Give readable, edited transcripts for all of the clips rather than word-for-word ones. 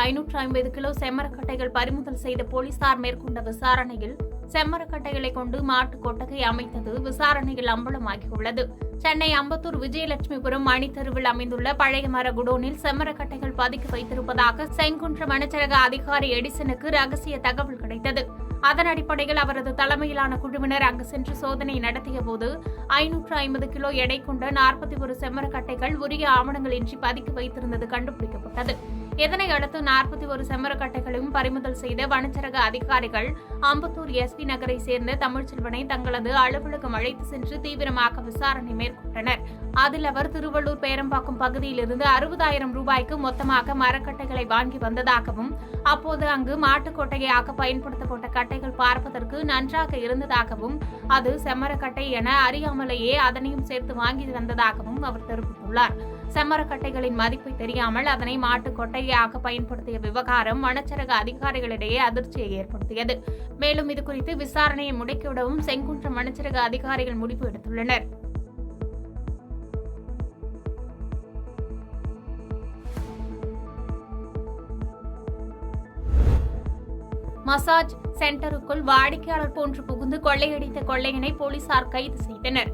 550 kilo செம்மரக்கட்டைகள் பறிமுதல் செய்த போலீசார் மேற்கொண்ட விசாரணையில் செம்மரக்கட்டைகளை கொண்டு மாட்டு கொட்டகை அமைத்தது விசாரணையில் அம்பலமாகியுள்ளது. சென்னை அம்பத்தூர் விஜயலட்சுமிபுரம் மணித்தருவில் அமைந்துள்ள பழைய மர குடோனில் செம்மரக்கட்டைகள் பதுக்கி வைத்திருப்பதாக செங்குன்றம் வனச்சரக அதிகாரி எடிசனுக்கு ரகசிய தகவல் கிடைத்தது. அதன் அடிப்படையில் அவரது தலைமையிலான குழுவினர் அங்கு சென்று சோதனை நடத்திய போது 550 கிலோ எடை கொண்ட 41 செம்மரக்கட்டைகள் உரிய ஆவணங்களின்றி பதுக்கி வைத்திருந்தது கண்டுபிடிக்கப்பட்டது. இதனை அடுத்து 41 செம்மரக்கட்டைகளையும் பறிமுதல் செய்த வனச்சரக அதிகாரிகள் அம்பத்தூர் எஸ்பி நகரை சேர்ந்த தமிழ்ச்செல்வனை தங்களது அலுவலகம் அழைத்து சென்று தீவிரமாக விசாரணை மேற்கொண்டனர். அதில் அவர் திருவள்ளூர் பேரம்பாக்கம் பகுதியிலிருந்து 60,000 ரூபாய்க்கு மொத்தமாக மரக்கட்டைகளை வாங்கி வந்ததாகவும், அப்போது அங்கு மாட்டுக்கொட்டையாக பயன்படுத்தப்பட்ட கட்டைகள் பார்ப்பதற்கு நன்றாக இருந்ததாகவும், அது செம்மரக்கட்டை என அறியாமலேயே அதனையும் சேர்த்து வாங்கி வந்ததாகவும் அவர் தெரிவித்துள்ளார். செம்மரக்கட்டைகளின் மதிப்பை தெரியாமல் அதனை மாட்டுக் கொட்டையாக பயன்படுத்திய விவகாரம் வனச்சரக அதிகாரிகளிடையே அதிர்ச்சியை ஏற்படுத்தியது. மேலும் இதுகுறித்து விசாரணையை முடக்கிவிடவும் செங்குன்றம் வனச்சரக அதிகாரிகள் முடிவு எடுத்துள்ளனர். மசாஜ் சென்டருக்குள் வாடிக்கையாளர் போன்று புகுந்து கொள்ளையடித்த கொள்ளையனை போலீசார் கைது செய்தனர்.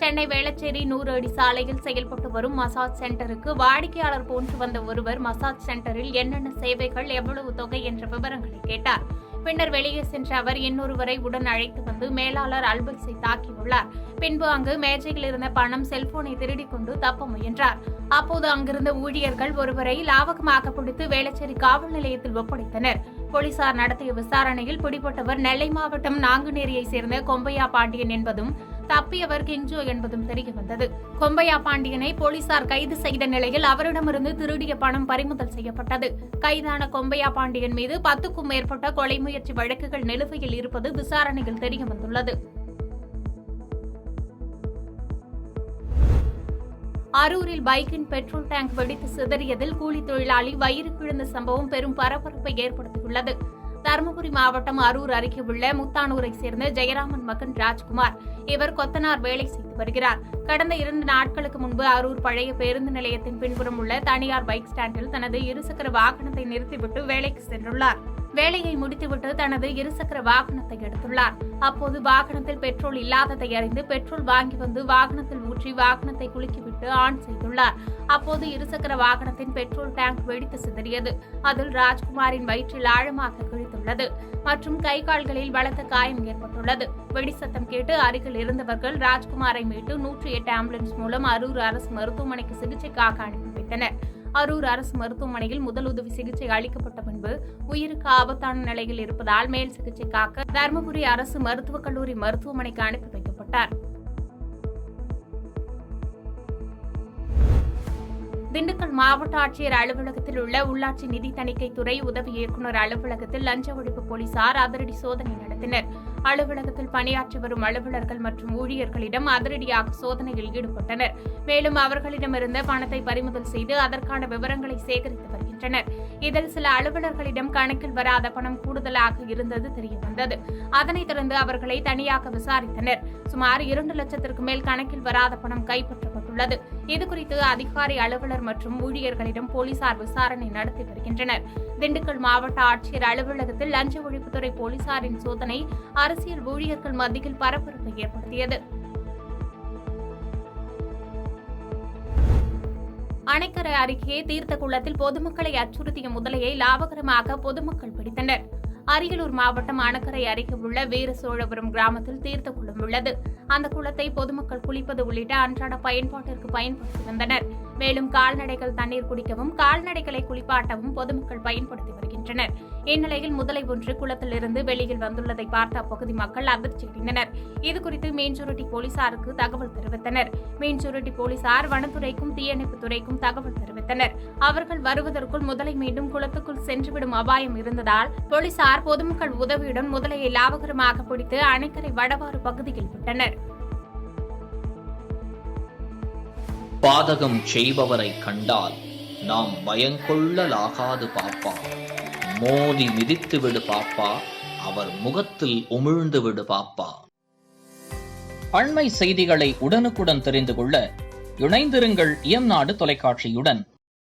சென்னை வேளச்சேரி 100 அடி சாலையில் செயல்பட்டு வரும் மசாஜ் சென்டருக்கு வாடிக்கையாளர் போன்று வந்த ஒருவர் மசாஜ் சென்டரில் என்னென்ன சேவைகள், எவ்வளவு தொகை என்ற விவரங்களை கேட்டார். பின்னர் வெளியே சென்ற அவர் இன்னொருவரை உடன் அழைத்து வந்து மேலாளர் அல்பல்ஸை தாக்கியுள்ளார். பின்பு அங்கு மேஜையில் இருந்த பணம், செல்போனை திருடிக் கொண்டு தப்ப முயன்றார். அப்போது அங்கிருந்த ஊழியர்கள் ஒருவரை லாவகமாக பிடித்து வேளச்சேரி காவல் நிலையத்தில் ஒப்படைத்தனர். போலீசார் நடத்திய விசாரணையில் பிடிபட்டவர் நெல்லை மாவட்டம் நாங்குநேரியை சேர்ந்த கொம்பையா பாண்டியன் என்பதும், தப்பியவர் கிங்ஜோ என்பதும் தெரியவந்தது. கொம்பையா பாண்டியனை போலீசார் கைது செய்த நிலையில் அவரிடமிருந்து திருடிய பணம் பறிமுதல் செய்யப்பட்டது. கைதான கொம்பையா பாண்டியன் மீது 10க்கும் மேற்பட்ட கொலை முயற்சி வழக்குகள் நிலுவையில் இருப்பது விசாரணையில் தெரியவந்துள்ளது. அரூரில் பைக்கின் பெட்ரோல் டேங்க் வெடித்து சிதறியதில் கூலி தொழிலாளி வயிறு கிழந்த சம்பவம் பெரும் பரபரப்பை ஏற்படுத்தியுள்ளது. தருமபுரி மாவட்டம் அரூர் அருகே உள்ள முத்தானூரை சேர்ந்த ஜெயராமன் மகன் ராஜ்குமார். இவர் கொத்தனார் வேலை செய்து வருகிறார். கடந்த 2 நாட்களுக்கு முன்பு அரூர் பழைய பேருந்து நிலையத்தின் பின்புறம் உள்ள தனியார் பைக் ஸ்டாண்டில் தனது இருசக்கர வாகனத்தை நிறுத்திவிட்டு வேலைக்கு சென்றுள்ளார். வேலையை முடித்துவிட்டு தனது இருசக்கர வாகனத்தை எடுத்துள்ளார். அப்போது வாகனத்தில் பெட்ரோல் இல்லாததை அறிந்து பெட்ரோல் வாங்கி வந்து வாகனத்தில் ஊற்றி வாகனத்தை குலுக்கிவிட்டு ஆன் செய்துள்ளார். அப்போது இருசக்கர வாகனத்தின் பெட்ரோல் டேங்க் வெடித்து சிதறியது. அதில் ராஜ்குமாரின் வயிற்றில் ஆழமாக கிழித்துள்ளது மற்றும் கை கால்களில் பலத்த காயம் ஏற்பட்டுள்ளது. வெடி சத்தம் கேட்டு அருகில் இருந்தவர்கள் ராஜ்குமாரை மீட்டு 108 ஆம்புலன்ஸ் மூலம் அரூர் அரசு மருத்துவமனைக்கு சிகிச்சைக்காக அனுப்பி வைத்தனர். அரூர் அரசு மருத்துவமனையில் முதலுதவி சிகிச்சை அளிக்கப்பட்ட பின்பு உயிருக்கு ஆபத்தான நிலையில் இருப்பதால் மேல் சிகிச்சைக்காக தருமபுரி அரசு மருத்துவக் கல்லூரி மருத்துவமனைக்கு அனுப்பி வைக்கப்பட்டார். திண்டுக்கல் மாவட்ட ஆட்சியர் அலுவலகத்தில் உள்ள உள்ளாட்சி நிதி தணிக்கை துறை உதவி இயக்குநர் அலுவலகத்தில் லஞ்ச ஒழிப்பு போலீசார் அதிரடி சோதனை நடத்தினர். அலுவலகத்தில் பணியாற்றி வரும் அலுவலர்கள் மற்றும் ஊழியர்களிடம் அதிரடியாக சோதனையில் ஈடுபட்டனர். மேலும் அவர்களிடமிருந்த பணத்தை பறிமுதல் செய்து அதற்கான விவரங்களை சேகரித்து வருகின்றனர். இதில் சில அலுவலர்களிடம் கணக்கில் வராத பணம் கூடுதலாக இருந்தது தெரியவந்தது. அதனைத் தொடர்ந்து அவர்களை தனியாக விசாரித்தனர். சுமார் 2 லட்சத்திற்கு மேல் கணக்கில் வராத பணம் கைப்பற்றப்பட்டுள்ளது. இதுகுறித்து அதிகாரி, அலுவலர் மற்றும் ஊழியர்களிடம் போலீசார் விசாரணை நடத்தி வருகின்றனர். திண்டுக்கல் மாவட்ட ஆட்சியர் அலுவலகத்தில் லஞ்ச ஒழிப்புத்துறை போலீசாரின் சோதனை அரசியல் ஊழியர்கள் மத்தியில் பரபரப்பை ஏற்படுத்தியது. அணைக்கரை அருகே தீர்த்த குளத்தில் பொதுமக்களை அச்சுறுத்திய முதலையை லாபகரமாக பொதுமக்கள் பிடித்தனர். அரியலூர் மாவட்டம் அணக்கரை அருகே உள்ள வீர சோழபுரம் கிராமத்தில் தீர்த்த குளம் உள்ளது. அந்த குளத்தை பொதுமக்கள் குளிப்பது உள்ளிட்ட அன்றாட பயன்பாட்டிற்கு பயன்படுத்தி வந்தனர். மேலும் கால்நடைகள் தண்ணீர் குடிக்கவும் கால்நடைகளை குளிப்பாட்டவும் பொதுமக்கள் பயன்படுத்தி வருகின்றனர். இந்நிலையில் முதலை ஒன்று குளத்திலிருந்து வெளியில் வந்துள்ளதை பார்த்த அப்பகுதி மக்கள் அதிர்ச்சியடைந்தனர். இதுகுறித்து மீன்சுருட்டி போலீசாருக்கு தகவல் தெரிவித்தனர். மீன்சுருட்டி போலீசார் வனத்துறைக்கும் தீயணைப்புத் துறைக்கும் தகவல் தெரிவித்தனர். அவர்கள் வருவதற்குள் முதலை மீண்டும் குளத்துக்குள் சென்றுவிடும் அபாயம் இருந்ததால் போலீசார் பொதுமக்கள் உதவியுடன் முதலையை லாபகரமாக பிடித்து அணைக்கரை வடவாறு பகுதியில் விட்டனர். பாதகம் செய்பவரை கண்டால் நாம் பயங்கொள்ளலாகாது பாப்பா. மோதி மிதித்து விடு பாப்பா, அவர் முகத்தில் உமிழ்ந்து விடு பாப்பா. அண்மை செய்திகளை உடனுக்குடன் தெரிந்து கொள்ள இணைந்திருங்கள் இயம்நாடு தொலைக்காட்சியுடன்.